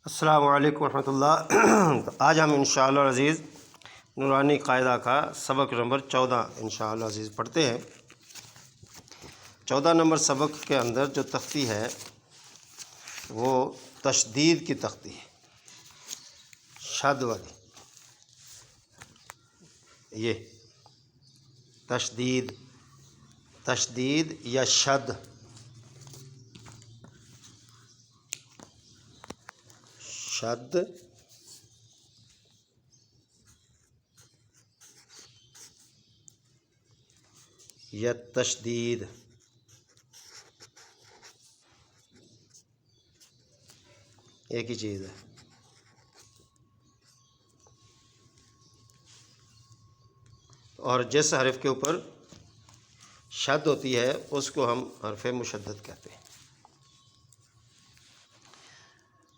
السلام علیکم ورحمۃ اللہ۔ آج ہم انشاءاللہ عزیز نورانی قاعدہ کا سبق نمبر 14 انشاءاللہ عزیز پڑھتے ہیں۔ 14 نمبر سبق کے اندر جو تختی ہے وہ تشدید کی تختی ہے، شد والی۔ یہ تشدید یا شد، یا تشدید، ایک ہی چیز ہے۔ اور جس حرف کے اوپر شد ہوتی ہے اس کو ہم حرف مشدد کہتے ہیں۔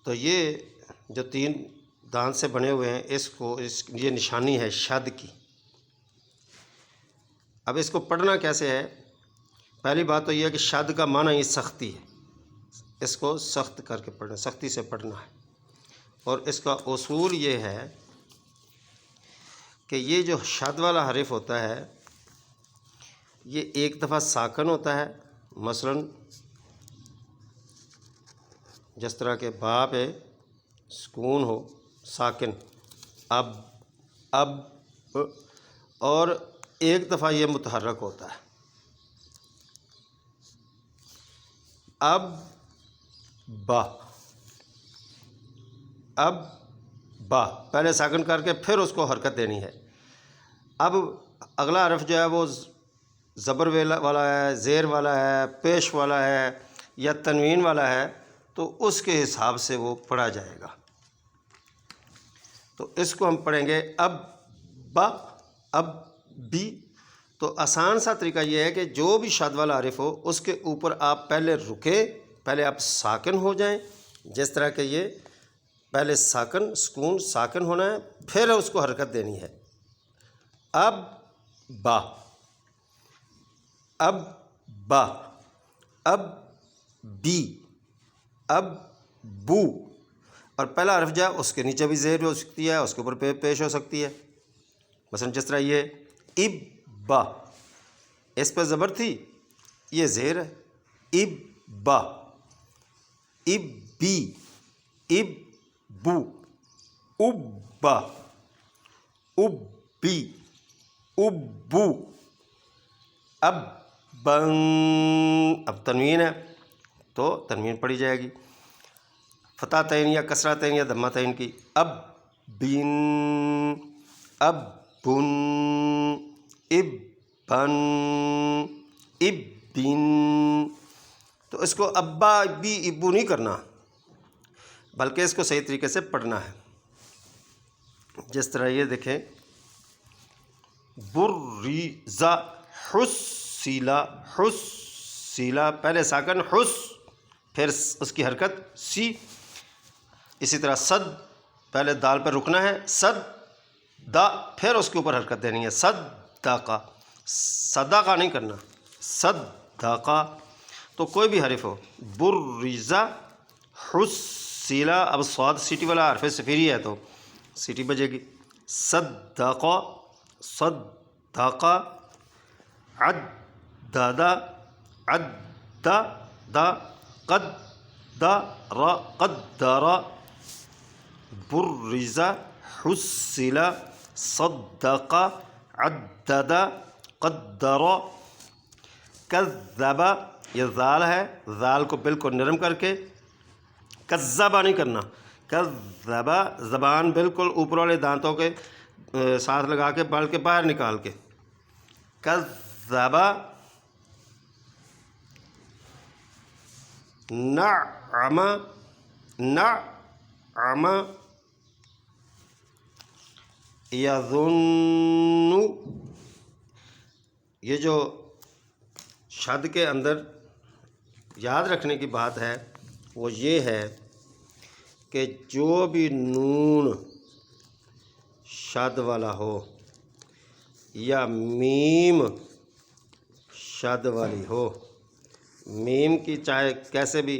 تو یہ جو 3 دانت سے بنے ہوئے ہیں یہ نشانی ہے شد کی۔ اب اس کو پڑھنا کیسے ہے؟ پہلی بات تو یہ ہے کہ شد کا معنی ہی سختی ہے، اس کو سخت کر کے پڑھنا، سختی سے پڑھنا ہے۔ اور اس کا اصول یہ ہے کہ یہ جو شد والا حرف ہوتا ہے یہ ایک دفعہ ساکن ہوتا ہے، مثلا جس طرح کہ با پہ سکون ہو، ساکن، اب، اور ایک دفعہ یہ متحرک ہوتا ہے، اب با پہلے ساکن کر کے پھر اس کو حرکت دینی ہے۔ اب اگلا حرف جو ہے وہ زبر والا ہے، زیر والا ہے، پیش والا ہے یا تنوین والا ہے، تو اس کے حساب سے وہ پڑھا جائے گا۔ تو اس کو ہم پڑھیں گے اب بھی۔ تو آسان سا طریقہ یہ ہے کہ جو بھی شد والا حرف ہو اس کے اوپر آپ پہلے رکے، پہلے آپ ساکن ہو جائیں، جس طرح کہ یہ پہلے سکون ساکن ہونا ہے، پھر اس کو حرکت دینی ہے۔ اب بی، اب بو، اور پہلا حرف جو ہے اس کے نیچے بھی زیر ہو سکتی ہے، اس کے اوپر پیش ہو سکتی ہے، مثلا جس طرح یہ اب، اس پہ زبر تھی، یہ زیر ہے، اب بی، اب بو، ابا، اب بی، اب بو، اب تنوین ہے تو تنوین پڑھی جائے گی، فتح تعین یا کسرہ تعین یا ضمہ تعین کی، اب بن، اب بن، اب بن، اب بن۔ تو اس کو ابا، ابی، ابو نہیں کرنا، بلکہ اس کو صحیح طریقے سے پڑھنا ہے۔ جس طرح یہ دیکھیں، بریزا، حسیلا، پہلے ساکن حس، پھر اس کی حرکت سی۔ اسی طرح صد، پہلے دال پر رکنا ہے، صد دا، پھر اس کے اوپر حرکت دینی ہے، صدقہ، صدقہ نہیں کرنا، صدقہ۔ تو کوئی بھی حرف ہو، بریزا، حسیلا، اب صاد سیٹی والا حرف صفیری ہے تو سیٹی بجے گی، صدقہ، صدقہ، عدد، عدد، قدر، بریزا، حسیلا، صدقہ، عدد، قدر، کذب، یہ ذال ہے، ذال کو بالکل نرم کر کے، کذبہ نہیں کرنا، کذبہ، زبان بالکل اوپر والے دانتوں کے ساتھ لگا کے بال کے باہر نکال کے، کذبہ، نعم، نعم، یظن۔ یہ جو شد کے اندر یاد رکھنے کی بات ہے وہ یہ ہے کہ جو بھی نون شد والا ہو یا میم شد والی ہو، میم کی چاہے کیسے بھی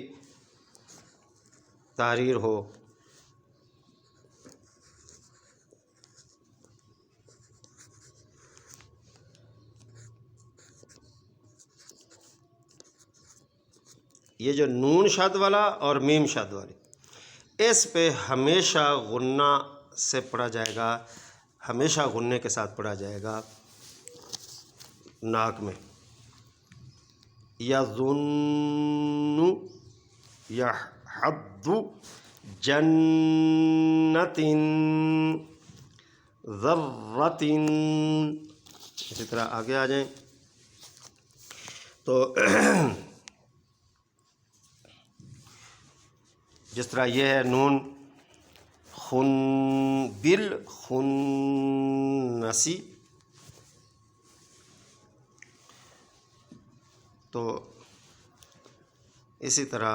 تحریر ہو، یہ جو نون شد والا اور میم شد والی، اس پہ ہمیشہ غنہ سے پڑھا جائے گا، ہمیشہ غنے کے ساتھ پڑھا جائے گا ناک میں. یظن یحض جنت ذرۃ. اسی طرح آگے آ جائیں تو جس طرح یہ ہے نون خن بالخنسی، تو اسی طرح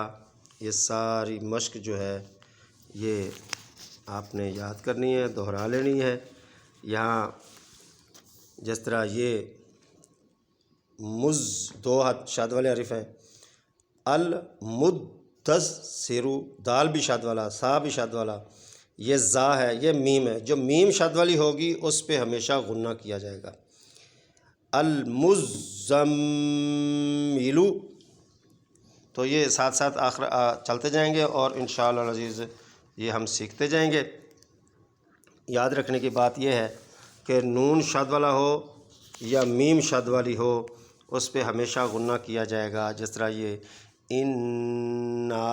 یہ ساری مشق جو ہے یہ آپ نے یاد کرنی ہے، دہرا لینی ہے. یہاں جس طرح یہ مز دو ہاتھ شاد والے حرف ہیں، المدثر دال بھی شاد والا، سا بھی شاد والا، یہ زا ہے، یہ میم ہے. جو میم شاد والی ہوگی اس پہ ہمیشہ غنہ کیا جائے گا. المزمل، تو یہ ساتھ ساتھ آخر چلتے جائیں گے اور انشاءاللہ العزیز یہ ہم سیکھتے جائیں گے. یاد رکھنے کی بات یہ ہے کہ نون شد والا ہو یا میم شد والی ہو اس پہ ہمیشہ غنہ کیا جائے گا. جس طرح یہ انا،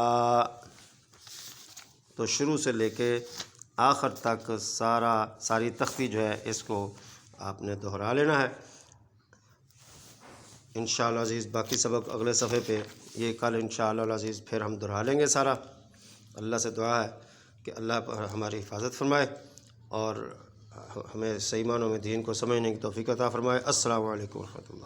تو شروع سے لے کے آخر تک ساری تختی جو ہے اس کو آپ نے دہرا لینا ہے. انشاءاللہ عزیز باقی سبق اگلے صفحے پہ، یہ کل انشاءاللہ العزیز پھر ہم دہرا لیں گے سارا. اللہ سے دعا ہے کہ اللہ ہماری حفاظت فرمائے اور ہمیں صحیح معنوں میں دین کو سمجھنے کی توفیق عطا فرمائے. السلام علیکم ورحمۃ اللہ.